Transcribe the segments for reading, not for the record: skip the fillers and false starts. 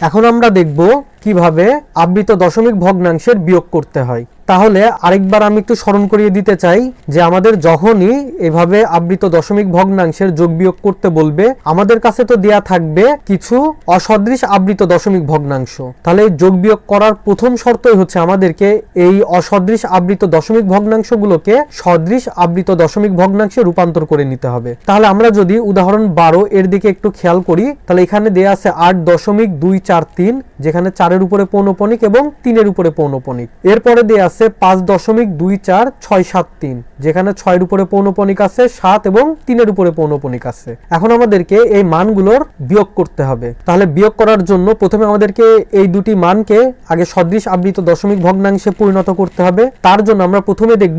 এখন আমরা দেখব কিভাবে আবৃত দশমিক ভগ্নাংশের বিয়োগ করতে হয়। তাহলে আরেকবার আমি একটু স্মরণ করিয়ে দিতে চাই যে আমাদের যখনই এভাবে আবৃত দশমিক ভগ্নাংশের যোগ বিয়োগ করতে বলবে, আমাদের কাছে তো দেয়া থাকবে কিছু অসদৃশ আবৃত দশমিক ভগ্নাংশ। তাহলে যোগ বিয়োগ করার প্রথম শর্তই হচ্ছে আমাদেরকে এই অসদৃশ আবৃত দশমিক ভগ্নাংশগুলোকে সদৃশ আবৃত দশমিক ভগ্নাংশে রূপান্তর করে নিতে হবে। তাহলে আমরা যদি উদাহরণ 12 এর দিকে একটু খেয়াল করি, তাহলে এখানে দেয়া আছে 8.243, যেখানে 4-এর উপরে পৌনঃপুনিক এবং 3-এর উপরে পৌনঃপুনিক। এরপরে দেয়া আছে 5.24673, যেখানে 6-এর উপরে পৌনঃপুনিক আছে, 7 এবং 3-এর উপরে পৌনঃপুনিক আছে। এখন আমাদেরকে এই মানগুলোর বিয়োগ করতে হবে। তাহলে বিয়োগ করার জন্য প্রথমে আমাদেরকে এই দুটি মানকে আগে সদৃশ আবৃত দশমিক ভগ্নাংশে পরিণত করতে হবে। তার জন্য আমরা প্রথমে দেখব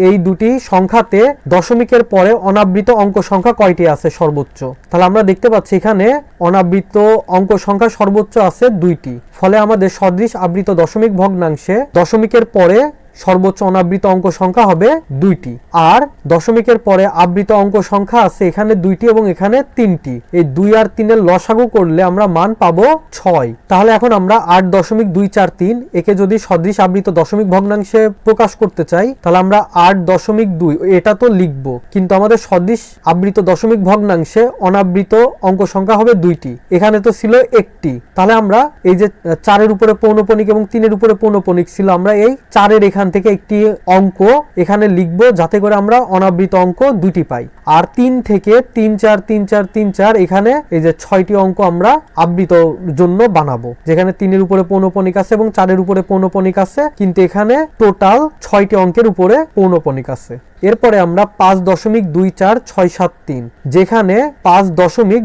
এই দুটি সংখ্যাতে দশমিকের পরে অনাবৃত অঙ্ক সংখ্যা কয়টি আছে সর্বোচ্চ। তাহলে আমরা দেখতে পাচ্ছি এখানে অনাবৃত অঙ্ক সংখ্যা সর্বোচ্চ আছে 2টি। ফলে আমাদের সদৃশ আবৃত দশমিক ভগ্নাংশে দশমিকের পরে সর্বোচ্চ অনাবৃত অঙ্ক সংখ্যা হবে 2টি, আর দশমিকের পরে আবৃত অঙ্ক সংখ্যা আছে এখানে 2টি এবং এখানে 3টি। এই 2 আর 3-এর লসাগু করলে আমরা মান পাবো 6। তাহলে এখন আমরা 8.243 একে যদি সদৃশ আবৃত দশমিক ভগ্নাংশে প্রকাশ করতে চাই, তাহলে আমরা 8.2 এটা তো লিখবো, কিন্তু আমাদের সদৃশ আবৃত দশমিক ভগ্নাংশে অনাবৃত অঙ্ক সংখ্যা হবে 2টি, এখানে তো ছিল 1টি। তাহলে আমরা এই যে 4-এর উপরে পৌনঃপুনিক এবং 3-এর উপরে পৌনঃপুনিক ছিল, আমরা এই 4-এর এখান থেকে একটি অঙ্ক এখানে লিখব যাতে করে আমরা অনাবৃত অঙ্ক 2টি পাই। আর 3 থেকে 3 4 3 4 3 4 এখানে এই যে 6টি অঙ্ক আমরা আবৃত জন্য বানাবো, যেখানে 3-এর উপরে পৌনঃপুনিক আছে এবং 4-এর উপরে পৌনঃপুনিক আছে, কিন্তু এখানে টোটাল 6টি অঙ্কের উপরে পৌনঃপুনিক আছে। এরপরে আমরা 5.24673, যেখানে 5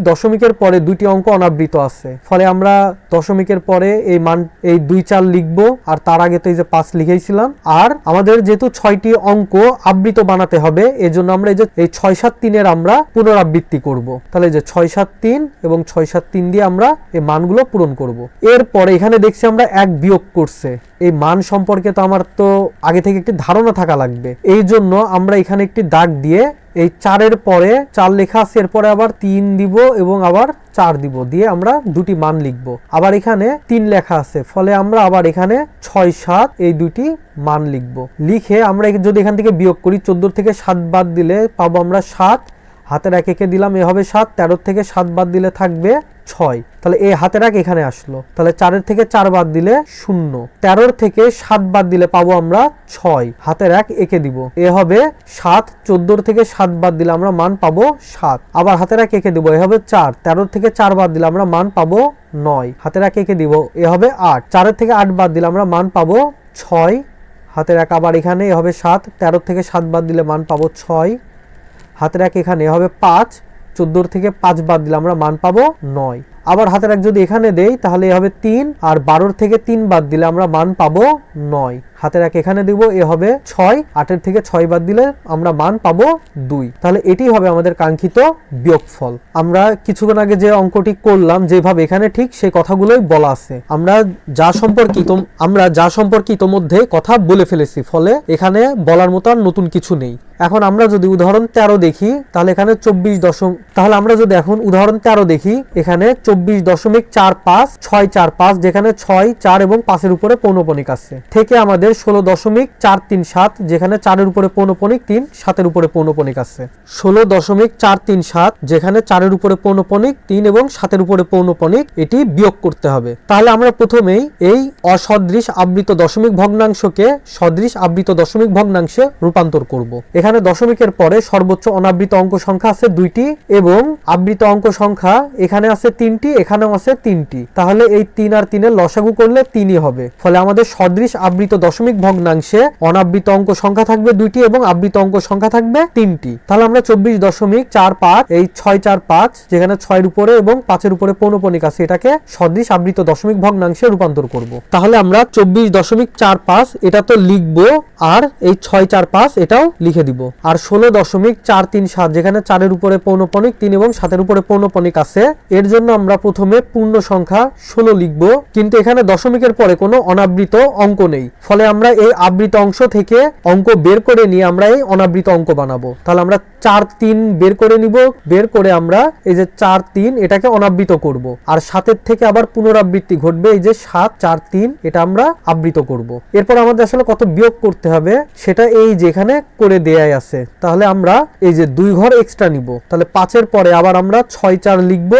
দশমিকের পরে 2টি অঙ্ক অনাবৃত আছে, ফলে আমরা দশমিকের পরে এই মান এই 2-4 লিখবো, আর তার আগে তো এই যে 5 লিখেছিলাম। আর আমাদের যেহেতু 6টি অঙ্ক আবৃত বানাতে হবে, এজন্য আমরা এই যে এই 6-7-3-এর আমরা পুনরাবৃত্তি করব। তাহলে যে 6-7-3 এবং 6-7-3 দিয়ে আমরা এই মানগুলো পূরণ করব। এরপরে এখানে দেখছি আমরা 1 বিয়োগ করছে। এই মান সম্পর্কে তো আমার তো আগে থেকে একটি ধারণা থাকা লাগবে, এই জন্য আমরা এখানে একটি দাগ দিয়ে এই 4-এর পরে 4 লেখা আছে, এরপরে আবার 3 দিব এবং আবার 4 দিব, দিয়ে আমরা দুটি মান লিখব। আবার এখানে 3 লেখা আছে, ফলে আমরা আবার এখানে 6-7 এই দুটি মান লিখব। লিখে আমরা যদি এখান থেকে বিয়োগ করি, 14 থেকে 7 বাদ দিলে পাবো আমরা 7, হাতের 1 একে দিলাম, এ হবে 7। 13 থেকে 7 বাদ দিলে থাকবে 6, তাহলে এই হাতের 1 এখানে আসলো। তাহলে 4-এর থেকে 4 বাদ দিলে 0, 13 থেকে 7 বাদ দিলে পাবো আমরা 6, হাতের 1 একে দিব, এ হবে 7। 14 থেকে 7 বাদ দিলে আমরা মান পাবো 7, আবার হাতের 1 একে দিব, এ হবে 4। 13 থেকে 4 বাদ দিলে আমরা মান পাবো 9, হাতের 1 একে দিব, এ হবে 8। 4-এর থেকে 8 বাদ দিলে আমরা মান পাবো 6, হাতের 1 আবার এখানে, এ হবে 7। 13 থেকে 7 বাদ দিলে মান পাবো 6, হাতের 1 এখানে, এ হবে 5। 14 থেকে 5 বাদ দিলে আমরা মান পাবো 9, আবার হাতের 1 যদি এখানে দেই তাহলে এ হবে 3। আর 12 থেকে 3 বাদ দিলে আমরা মান পাবো 9, হাতের 1 এখানে দিব, এ হবে 6। 8-এর থেকে 6 বাদ দিলে আমরা মান পাবো 2। তাহলে এটি হবে আমাদের কাঙ্ক্ষিত বিয়োগফল। আমরা কিছুক্ষণ আগে যে অঙ্কটি করলাম যেভাবে, এখানে ঠিক সেই কথাগুলোই বলা আছে। আমরা যা সম্পর্কে ইতোমধ্যে কথা বলে ফেলেছি, ফলে এখানে বলার মতো আর নতুন কিছু নেই। এখন আমরা যদি উদাহরণ 13 দেখি, তাহলে এখানে 24 দেখি, এখানে 24.45 যেখানে 6, 4 এবং 5-এর উপরে পৌনঃপুনিক আছে, থেকে আমাদের 16.437, যেখানে 4-এর উপরে পৌনঃপুনিক, 3, 7-এর উপরে পৌনঃপুনিক আছে। 16.437 যেখানে 4-এর উপরে পৌনঃপুনিক, 3 এবং 7-এর উপরে পৌনঃপুনিক, এটি বিয়োগ করতে হবে। তাহলে আমরা প্রথমেই এই অসদৃশ আবৃত দশমিক ভগ্নাংশকে সদৃশ আবৃত দশমিক ভগ্নাংশে রূপান্তর করব। এখানে দশমিকের পরে সর্বোচ্চ অনাবৃত অঙ্ক সংখ্যা আছে 2টি এবং আবৃত অঙ্ক সংখ্যা এখানে আছে 3টি, এখানেও আছে 3টি। তাহলে এই 3 আর 3-এর লসাগু করলে 3ই হবে। ফলে আমাদের সদৃশ আবৃত দশমিক ভগ্নাংশে অনাবৃত অঙ্ক সংখ্যা থাকবে 2টি এবং আবৃত অঙ্ক সংখ্যা থাকবে 3টি। তাহলে আমরা 24.45 এই 645 যেখানে 6-এর উপরে এবং 5-এর উপরে পৌনঃপুনিক আছে, এটাকে সদৃশ আবৃত দশমিক ভগ্নাংশে রূপান্তর করব। তাহলে আমরা 24.45 এটা তো লিখবো, আর এই 645 এটাও লিখে দিব। আর 16.437 যেখানে 4-এর উপরে পৌনঃপুনিক, 3 এবং 7-এর উপরে পৌনঃপুনিক আছে, এর জন্য আমরা আমরা প্রথমে পূর্ণ সংখ্যা 16 লিখব, কিন্তু এখানে দশমিকের পরে কোনো অনাবৃত অঙ্ক নেই, ফলে আমরা এই আবৃত অংশ থেকে অঙ্ক বের করে নিয়ে আমরা এই অনাবৃত অঙ্ক বানাবো। তাহলে আমরা 4 3 বের করে নিব, বের করে আমরা এই যে 4 3 এটাকে অনাবৃত করব, আর 7 থেকে আবার পুনরাবৃত্তি ঘটবে, এই যে 7 4 3 এটা আমরা আবৃত করব। এরপর আমাদের আসলে কত বিয়োগ করতে হবে সেটা এই যেখানে করে দেয়াই আছে। তাহলে আমরা এই যে 2 ঘর এক্সট্রা নিব, তাহলে 5 এর পরে আবার আমরা 6 4 লিখব,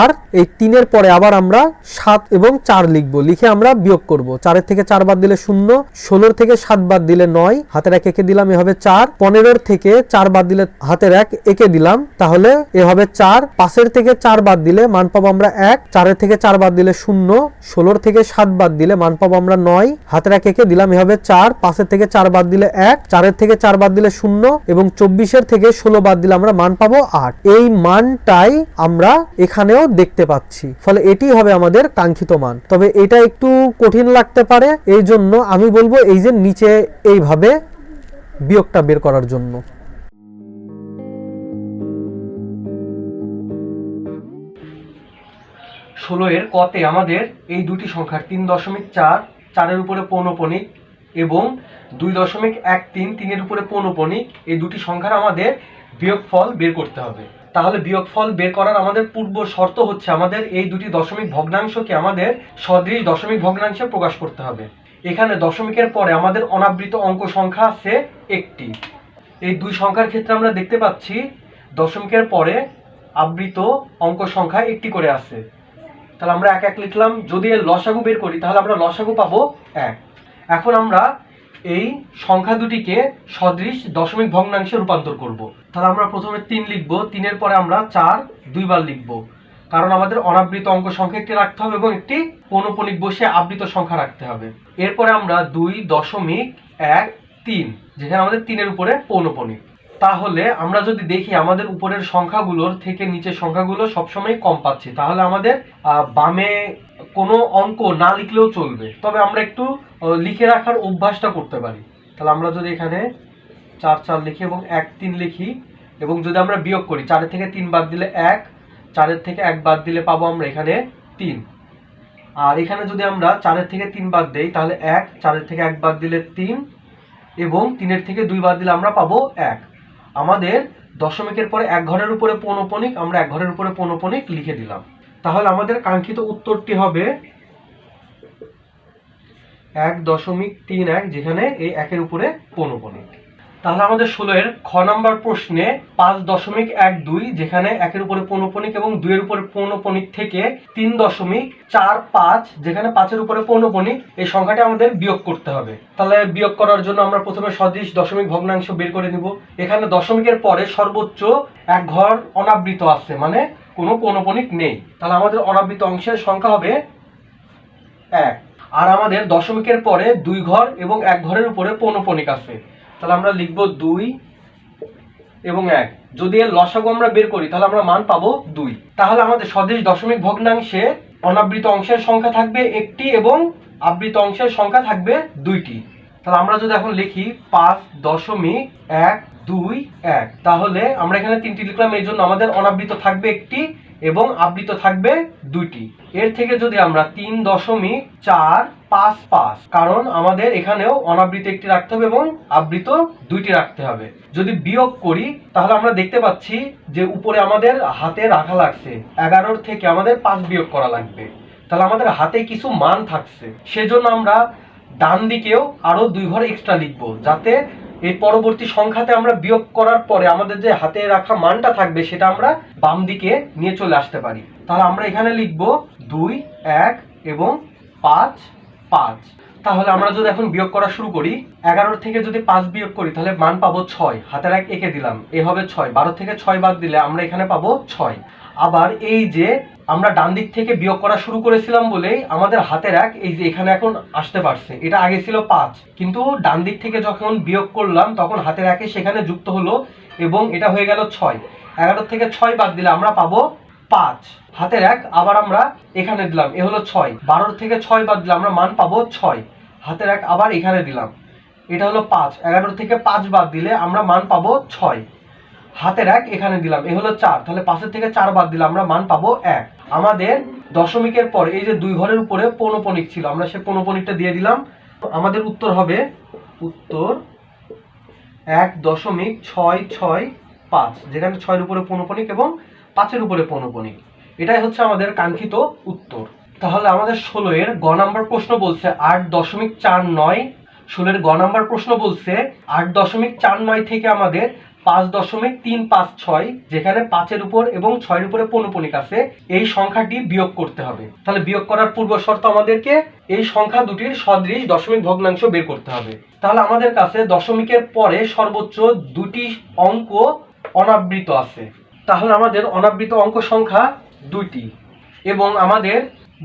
আর এই 3 এর পরে আবার আমরা 7 এবং 4 লিখব, লিখে আমরা বিয়োগ করব। 4 এর থেকে 4 বাদ দিলে 0, 16 থেকে 7 বাদ দিলে 9, হাতের 1 একে দিলাম, এ হবে 4। 15 থেকে 4 বাদ দিলে হাতের 1 একে দিলাম, তাহলে এ হবে 4। 5 এর থেকে 4 বাদ দিলে মান পাবো আমরা 1, 4 এর থেকে 4 বাদ দিলে 0, 16 থেকে 7 বাদ দিলে মান পাবো আমরা 9, হাতের 1 একে দিলাম, এ হবে 4। 5 এর থেকে 4 বাদ দিলে 1, 4 এর থেকে 4 বাদ দিলে 0, এবং 24 এর থেকে 16 বাদ দিলে আমরা মান পাবো 8। এই মানটাই আমরা এখানেও দেখতে পাচ্ছি, ফলে এটি হবে আমাদের কাঙ্ক্ষিত মান। তবে এটা একটু কঠিন লাগতে পারে, এই জন্য আমি বলবো এই যে নিচে এইভাবে বিয়োগটা বের করার জন্য। ষোলো এর কতে আমাদের এই দুটি সংখ্যার 3.4 4-এর উপরে পৌনঃপুনিক এবং 2.13 3-এর উপরে পৌনঃপুনিক, এই দুটি সংখ্যার আমাদের বিয়োগফল বের করতে হবে। তাহলে বিয়োগফল বের করার আমাদের পূর্ব শর্ত হচ্ছে আমাদের এই দুটি দশমিক ভগ্নাংশকে আমাদের সদৃশ দশমিক ভগ্নাংশে প্রকাশ করতে হবে। এখানে দশমিকের পরে আমাদের অনাবৃত অঙ্ক সংখ্যা আছে একটি। এই দুই সংখ্যার ক্ষেত্রে আমরা দেখতে পাচ্ছি দশমিকের পরে আবৃত অঙ্ক সংখ্যা একটি করে আছে। তাহলে আমরা 1 1 লিখলাম। যদি এর লসাগু বের করি তাহলে আমরা লসাগু পাবো 1। এখন আমরা এই সংখ্যা দুটিকে সদৃশ দশমিক ভগ্নাংশে রূপান্তর করব। তাহলে আমরা প্রথমে 3 লিখব, 3 এর পরে আমরা 4 দুইবার লিখব, কারণ আমাদের অনাবৃত অঙ্ক সংখ্যা একটি রাখতে হবে এবং একটি পৌনঃপুনিক বসে আবৃত সংখ্যা রাখতে হবে। এরপরে আমরা 2.13, যেখানে আমাদের 3-এর উপরে পৌনঃপুনিক। তাহলে আমরা যদি দেখি আমাদের উপরের সংখ্যাগুলোর থেকে নিচের সংখ্যাগুলো সবসময় কম পাচ্ছি, তাহলে আমাদের বামে কোনো অঙ্ক না লিখলেও চলবে, তবে আমরা একটু লিখে রাখার অভ্যাসটা করতে পারি। তাহলে আমরা যদি এখানে 4 4 লিখি এবং 1 3 লিখি, এবং যদি আমরা বিয়োগ করি 4 থেকে 3 বাদ দিলে 1, 4 থেকে 1 বাদ দিলে পাবো আমরা এখানে 3, আর এখানে যদি আমরা 4 থেকে 3 বাদ দেই তাহলে 1, 4 থেকে 1 বাদ দিলে 3, এবং 3 থেকে 2 বাদ দিলে আমরা পাবো 1। আমাদের দশমিকের পরে 1 ঘরের উপরে পৌনঃপুনিক, আমরা 1 ঘরের উপরে পৌনঃপুনিক লিখে দিলাম। তাহলে আমাদের কাঙ্ক্ষিত উত্তরটি হবে 1.31, যেখানে এই 1-এর উপরে পৌনঃপুনিক। তাহলে আমাদের 16 এর খ নাম্বার প্রশ্নে 5.12, যেখানে 1-এর উপরে পৌনঃপুনিক এবং 2-এর উপরে পৌনঃপুনিক থেকে 3.45, যেখানে 5-এর উপরে পৌনঃপুনিক, এই সংখ্যাটি আমাদের বিয়োগ করতে হবে। তাহলে বিয়োগ করার জন্য আমরা প্রথমে সদৃশ দশমিক ভগ্নাংশ বের করে নিব। এখানে দশমিকের পরে সর্বোচ্চ 1 ঘর অনাবৃত আছে, মানে কোনো পৌনঃপুনিক নেই। তাহলে আমাদের অনাবৃত অংশের সংখ্যা হবে 1, আর আমাদের দশমিকের পরে 2 ঘর এবং 1 ঘরের উপরে পৌনঃপুনিক আছে। তাহলে আমরা লিখব 2 এবং 1। যদি এর লসাগু আমরা বের করি তাহলে আমরা মান পাবো 2। তাহলে আমাদের সদৃশ দশমিক ভগ্নাংশে অনাবৃত অংশের সংখ্যা থাকবে একটি এবং আবৃত অংশের সংখ্যা থাকবে 2টি। তাহলে আমরা যদি এখন লিখি 5.121, তাহলে আমরা এখানে 3টি লিখলাম, এই জন্য আমাদের অনাবৃত থাকবে একটি এবং আবৃত থাকবে 2টি। এর থেকে যদি আমরা 3.455, কারণ আমাদের এখানেও অনাবৃত একটি রাখতে হবে এবং আবৃত 2টি রাখতে হবে। যদি বিয়োগ করি তাহলে আমরা দেখতে পাচ্ছি যে উপরে আমাদের হাতে রাখা লাগছে 11 থেকে আমাদের 5 বিয়োগ করা লাগবে, তাহলে আমাদের হাতে কিছু মান থাকছে, সেজন্য আমরা ডান দিকেও আরো 2 ঘর এক্সট্রা লিখবো, যাতে এই পরবর্তী সংখ্যাতে আমরা বিয়োগ করার পরে আমাদের যে হাতে রাখা মানটা থাকবে সেটা আমরা বাম দিকে নিয়ে চলে আসতে পারি। তাহলে আমরা এখানে লিখব 2 1 এবং 5 5। তাহলে আমরা যদি এখন বিয়োগ করা শুরু করি, 11 থেকে যদি 5 বিয়োগ করি তাহলে মান পাবো 6, হাতের 1 এঁকে দিলাম, এ হবে 6। 12 থেকে 6 বাদ দিলে আমরা এখানে পাবো 6। আবার এই যে আমরা ডান দিক থেকে বিয়োগ করা শুরু করেছিলাম বলেই আমাদের হাতের 1 এই যে এখানে এখন আসতে পারছে, এটা আগে ছিল 5, কিন্তু ডান দিক থেকে যখন বিয়োগ করলাম তখন হাতের 1 সেখানে যুক্ত হলো এবং এটা হয়ে গেল 6। 11 থেকে 6 বাদ দিলে আমরা পাবো 5, হাতের 1 আবার আমরা এখানে দিলাম, এ হলো 6। 12 থেকে 6 বাদ দিলে আমরা মান পাবো 6, হাতের 1 আবার এখানে দিলাম, এটা হলো 5। 11 থেকে 5 বাদ দিলে আমরা মান পাবো 6, হাতের 1 এখানে দিলাম, এ হলো 4। তাহলে 5 থেকে 4 বাদ দিলে আমরা মান পাবো 1। আমাদের দশমিকের পর এই যে 2 ঘরের উপরে পৌনঃপুনিক ছিল, আমরা সেই পৌনঃপুনিকটা দিয়ে দিলাম। আমাদের উত্তর হবে উত্তর 1.665, যেখানে 6-এর উপরে পৌনঃপুনিক এবং 5-এর উপরে পৌনঃপুনিক। এটাই হচ্ছে আমাদের কাঙ্ক্ষিত উত্তর। তাহলে আমাদের 16-এর গ নাম্বার প্রশ্ন বলছে 8.49। 16-এর গ নাম্বার প্রশ্ন বলছে 8.49 থেকে আমাদের 5.356, যেখানে 5-এর উপর এবং 6-এর উপরে পৌনঃপুনিক আছে, এই সংখ্যাটি বিয়োগ করতে হবে। তাহলে বিয়োগ করার পূর্ব শর্ত আমাদেরকে এই সংখ্যা দুটির সদৃশ দশমিক ভগ্নাংশ বের করতে হবে। তাহলে আমাদের কাছে দশমিকের পরে সর্বোচ্চ 2টি অঙ্ক অনাবৃত আছে। তাহলে আমাদের অনাবৃত অঙ্ক সংখ্যা 2টি এবং আমাদের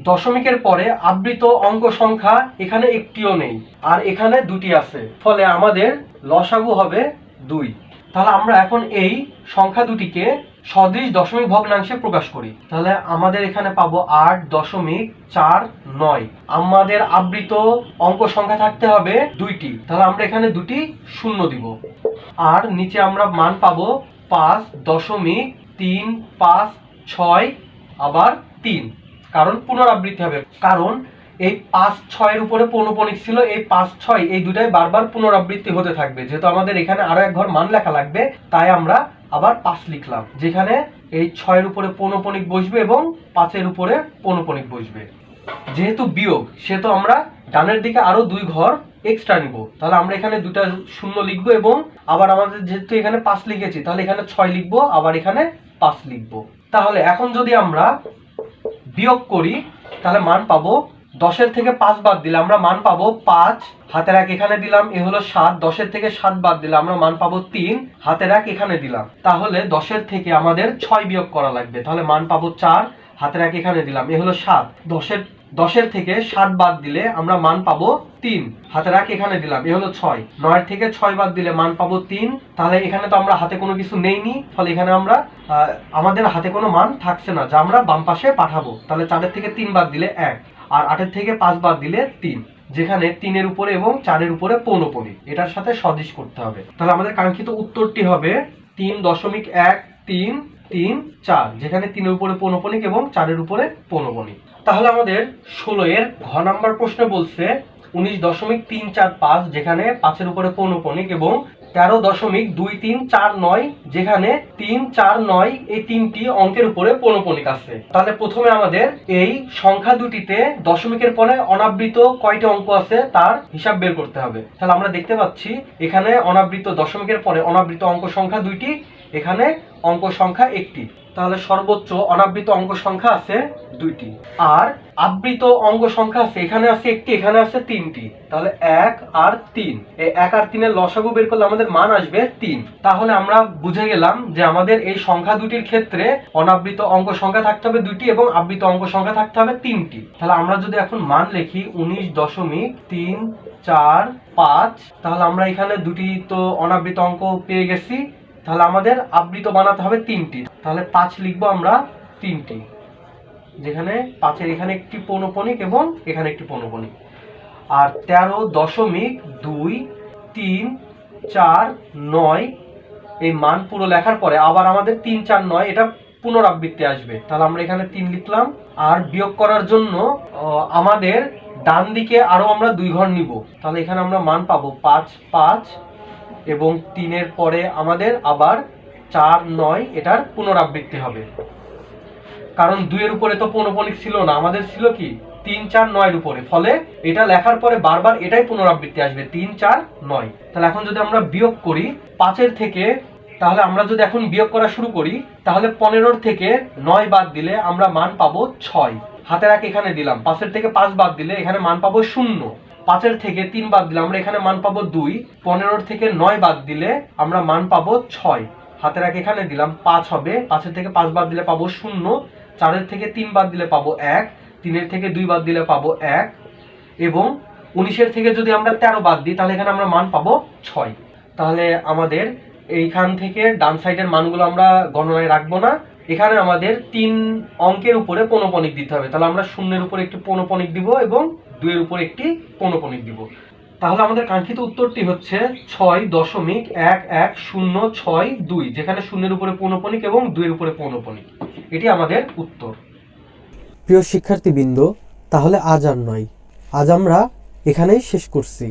দশমিকের পরে আবৃত অঙ্ক সংখ্যা এখানে একটিও নেই, আর এখানে 2টি আছে। ফলে আমাদের লসাগু হবে 2। তাহলে আমরা এখন এই সংখ্যা দুটিকে সদৃশ দশমিক ভগ্নাংশে প্রকাশ করি। তাহলে আমাদের এখানে পাবো 8.49। আমাদের আবৃত অঙ্ক সংখ্যা থাকতে হবে 2টি, তাহলে আমরা এখানে 2টি শূন্য দিব। আর নিচে আমরা মান পাবো 5.356 আবার 3, কারণ পুনরাবৃত্তি হবে। কারণ এই 5-6-এর উপরে পৌনঃপুনিক ছিল, এই 5-6 এই দুটাই বারবার পুনরাবৃত্তি হতে থাকবে। যেহেতু আমাদের এখানে আরো এক ঘর মান লেখা লাগবে, তাই আমরা আবার 5 লিখলাম, যেখানে এই 6-এর উপরে পৌনঃপুনিক বসবে এবং 5-এর উপরে পৌনঃপুনিক বসবে। যেহেতু বিয়োগ, সেহেতু আমরা ডানের দিকে আরো 2 ঘর এক্সট্রা নিব। তাহলে আমরা এখানে 2টা শূন্য লিখবো এবং আবার আমাদের যেহেতু এখানে 5 লিখেছি, তাহলে এখানে 6 লিখবো, আবার এখানে 5 লিখবো। তাহলে এখন যদি আমরা বিয়োগ করি তাহলে মান পাবো 10-এর থেকে 5 বাদ দিলে আমরা মান পাবো 5, হাতের 1 এখানে দিলাম, এ হলো 7। 10-এর থেকে 7 বাদ দিলে আমরা মান পাবো 3, হাতের 1 এখানে দিলাম। তাহলে 10-এর থেকে আমাদের 6 বিয়োগ করা লাগবে, তাহলে মান পাবো 4, হাতের 1 এখানে দিলাম, এ হলো 7। 10-এর থেকে 7 বাদ দিলে আমরা মান পাবো 3, হাতের 1 এখানে দিলাম, এ হলো 6। 9-এর থেকে 6 বাদ দিলে মান পাবো 3। তাহলে এখানে তো আমরা হাতে কোনো কিছু নেইনি, ফলে এখানে আমরা আমাদের হাতে কোনো মান থাকছে না, যা আমরা বাম পাশে পাঠাবো। তাহলে 4-এর থেকে 3 বাদ দিলে 1, আর 8-এর থেকে 5 বাদ দিলে 3, যেখানে 3-এর উপরে এবং 4-এর উপরে পৌনঃপুনিক, এটার সাথে সদৃশ করতে হবে। তাহলে আমাদের কাঙ্ক্ষিত উত্তরটি হবে 3.13334, যেখানে 3-এর উপরে পৌনঃপুনিক এবং 4-এর উপরে পৌনঃপুনিক। তাহলে আমাদের 16-এর ঘ নাম্বার প্রশ্ন বলছে 19.345, যেখানে 5-এর উপরে পৌনঃপুনিক এবং 13.2349, যেখানে 3, 4, 9 এই 3টি অঙ্কের উপরে পৌনঃপুনিক আছে। তাহলে প্রথমে আমাদের এই সংখ্যা দুটিতে দশমিকের পরে অনাবৃত কয়টি অঙ্ক আছে তার হিসাব বের করতে হবে। তাহলে আমরা দেখতে পাচ্ছি এখানে অনাবৃত দশমিকের পরে অনাবৃত অঙ্ক সংখ্যা 2টি, এখানে অঙ্ক সংখ্যা 1টি। তাহলে সর্বোচ্চ অনাবৃত অঙ্ক সংখ্যা আছে 2টি, আর আবৃত অঙ্ক সংখ্যা আছে এখানে আছে 1টি, এখানে আছে 3টি। তাহলে 1 আর 3, এই 1 আর 3-এর লসাগু বের করলে আমাদের মান আসবে 3। তাহলে আমরা বুঝে গেলাম যে আমাদের এই সংখ্যা দুটির ক্ষেত্রে অনাবৃত অঙ্ক সংখ্যা থাকতে হবে 2টি এবং আবৃত অঙ্ক সংখ্যা থাকতে হবে 3টি। তাহলে আমরা যদি এখন মান লিখি 19.345, তাহলে আমরা এখানে 2টি তো অনাবৃত অঙ্ক পেয়ে গেছি। তাহলে আমাদের আবৃত বানাতে হবে 3টি, তাহলে 5 লিখবো আমরা 3টি, যেখানে 5-এর এখানে একটি পৌনঃপুনিক এবং এখানে একটি পৌনঃপুনিক। আর 13.2349 এই মান পুরো লেখার পরে আবার আমাদের 3, 4, 9 এটা পুনরাবৃত্তি আসবে। তাহলে আমরা এখানে 3 লিখলাম। আর বিয়োগ করার জন্য আমাদের ডান দিকে আরো আমরা 2 ঘর নিব। তাহলে এখানে আমরা মান পাবো 5, 5 এবং 3-এর পরে আমাদের আবার 4, 9 এটার পুনরাবৃত্তি হবে, কারণ 2-এর উপরে তো পৌনঃপুনিক ছিল না, আমাদের ছিল কি 3, 4, 9-এর উপরে। ফলে এটা লেখার পরে বারবার এটাই পুনরাবৃত্তি আসবে 3, 4, 9। তাহলে এখন যদি আমরা বিয়োগ করি 5-এর থেকে, তাহলে আমরা যদি এখন বিয়োগ করা শুরু করি তাহলে 15-এর থেকে 9 বাদ দিলে আমরা মান পাবো 6, হাতের 1 এখানে দিলাম। 5-এর থেকে 5 বাদ দিলে এখানে মান পাবো 0, 5-এর থেকে 3 বাদ দিলে আমরা এখানে মান পাবো 2, 15-এর থেকে 9 বাদ দিলে আমরা মান পাবো 6, হাতের 1 এখানে দিলাম, 5 হবে। 5-এর থেকে 5 বাদ দিলে পাবো 0, 4-এর থেকে 3 বাদ দিলে পাবো 1, 3-এর থেকে 2 বাদ দিলে পাবো 1 এবং 19-এর থেকে যদি আমরা 13 বাদ দিই তাহলে এখানে আমরা মান পাবো 6। তাহলে আমাদের এইখান থেকে ডান সাইডের মানগুলো আমরা গণনায় রাখবো না, এখানে আমাদের 3 অঙ্কের উপরে পৌনঃপুনিক দিতে হবে। তাহলে আমরা 0-এর উপরে একটি পৌনঃপুনিক দিব এবং 2-এর উপরে একটি পৌনঃপুনিক দিব। তাহলে আমাদের কাঙ্ক্ষিত উত্তরটি হচ্ছে 6.110662, যেখানে 0-এর উপরে পৌনঃপুনিক এবং 2-এর উপরে পৌনঃপুনিক, এটি আমাদের উত্তর। প্রিয় শিক্ষার্থীবৃন্দ, তাহলে আজ আর নয়, আজ আমরা এখানেই শেষ করছি।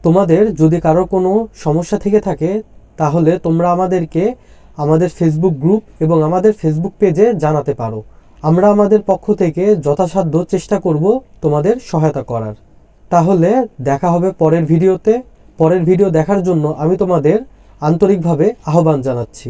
তোমাদের যদি কারো কোনো সমস্যা থেকে থাকে তাহলে তোমরা আমাদেরকে আমাদের ফেসবুক গ্রুপ এবং আমাদের ফেসবুক পেজে জানাতে পারো। আমরা আমাদের পক্ষ থেকে যথাসাধ্য চেষ্টা করব তোমাদের সহায়তা করার। তাহলে দেখা হবে পরের ভিডিওতে। পরের ভিডিও দেখার জন্য আমি তোমাদের আন্তরিকভাবে আহ্বান জানাচ্ছি।